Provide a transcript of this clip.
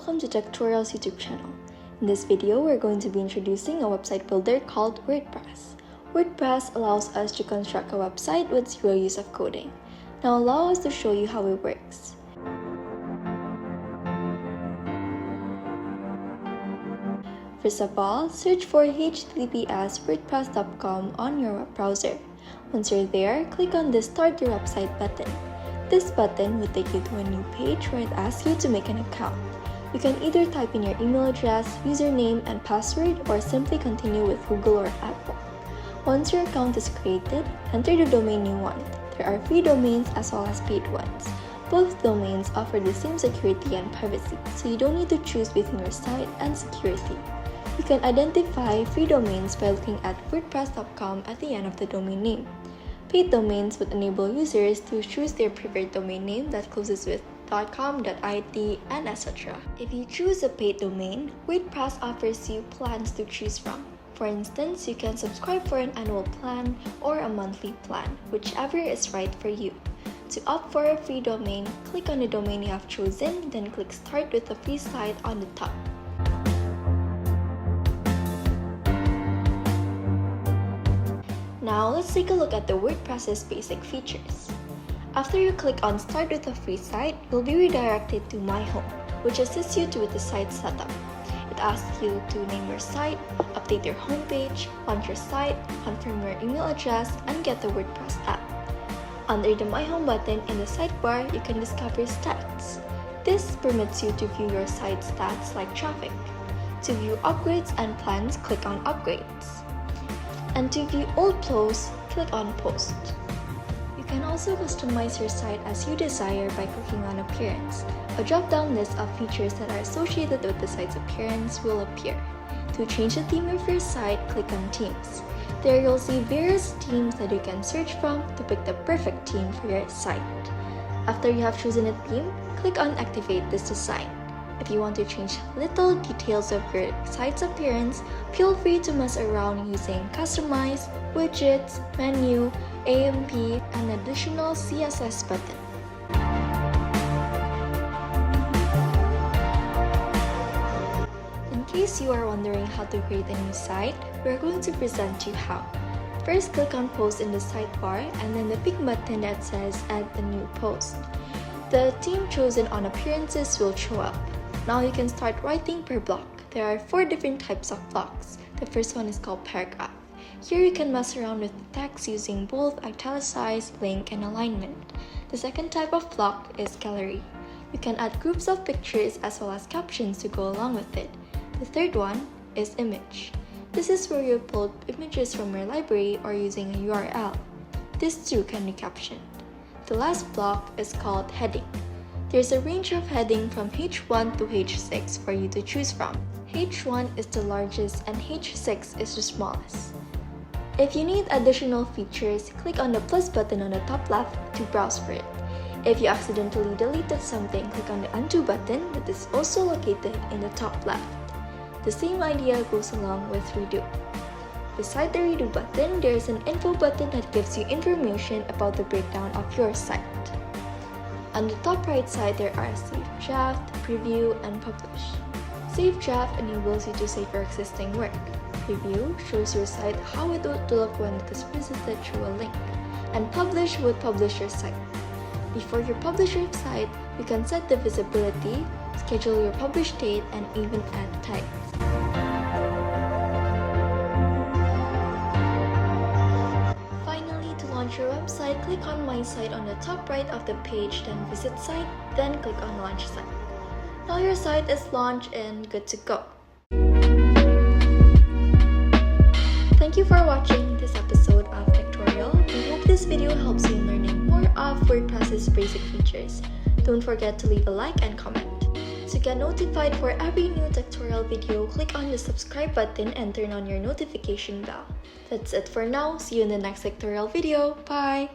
welcome to Tutorials YouTube channel. In this video, we're going to be introducing a website builder called WordPress. WordPress allows us to construct a website with zero use of coding. Now allow us to show you how it works. First of all, search for https://wordpress.com on your web browser. Once you're there, click on the Start Your Website button. This button will take you to a new page where it asks you to make an account. You can either type in your email address, username, and password, or simply continue with Google or Apple. Once your account is created, enter the domain you want. There are free domains as well as paid ones. Both domains offer the same security and privacy, so you don't need to choose between your site and security. You can identify free domains by looking at wordpress.com at the end of the domain name. Paid domains would enable users to choose their preferred domain name that closes with .com, .it, and etc. If you choose a paid domain, WordPress offers you plans to choose from. For instance, you can subscribe for an annual plan or a monthly plan, whichever is right for you. To opt for a free domain, click on the domain you have chosen, then click Start with a free site on the top. Now let's take a look at the WordPress's basic features. After you click on Start with a free site, you'll be redirected to My Home, which assists you with the site setup. It asks you to name your site, update your homepage, launch your site, confirm your email address, and get the WordPress app. Under the My Home button in the sidebar, you can discover stats. This permits you to view your site stats like traffic. To view upgrades and plans, click on Upgrades. And to view old posts, click on Post. You can also customize your site as you desire by clicking on Appearance. A drop-down list of features that are associated with the site's appearance will appear. To change the theme of your site, click on Themes. There you'll see various themes that you can search from to pick the perfect theme for your site. After you have chosen a theme, click on Activate this design. If you want to change little details of your site's appearance, feel free to mess around using Customize, Widgets, Menu, AMP, and additional CSS button. In case you are wondering how to create a new site, we're going to present you how. First, click on Post in the sidebar and then the big button that says Add a new post. The theme chosen on Appearances will show up. Now you can start writing per block. There are 4 different types of blocks. The first one is called Paragraph. Here you can mess around with the text using bold, italicized, link, and alignment. The second type of block is Gallery. You can add groups of pictures as well as captions to go along with it. The third one is Image. This is where you upload images from your library or using a URL. This too can be captioned. The last block is called Heading. There's a range of heading from H1 to H6 for you to choose from. H1 is the largest and H6 is the smallest. If you need additional features, click on the plus button on the top left to browse for it. If you accidentally deleted something, click on the undo button that is also located in the top left. The same idea goes along with redo. Beside the redo button, there is an info button that gives you information about the breakdown of your site. On the top right side, there are Save Draft, Preview, and Publish. Save Draft enables you to save your existing work. Preview shows your site how it would look when it is visited through a link. And Publish would publish your site. Before you publish your site, you can set the visibility, schedule your publish date, and even add tags. Your website, click on My Site on the top right of the page, then Visit Site, then click on Launch Site. Now your site is launched and good to go. Thank you for watching this episode of Tutorial. I hope this video helps you in learning more of WordPress's basic features. Don't forget to leave a like and comment. To get notified for every new tutorial video, click on the subscribe button and turn on your notification bell. That's it for now. See you in the next tutorial video. Bye!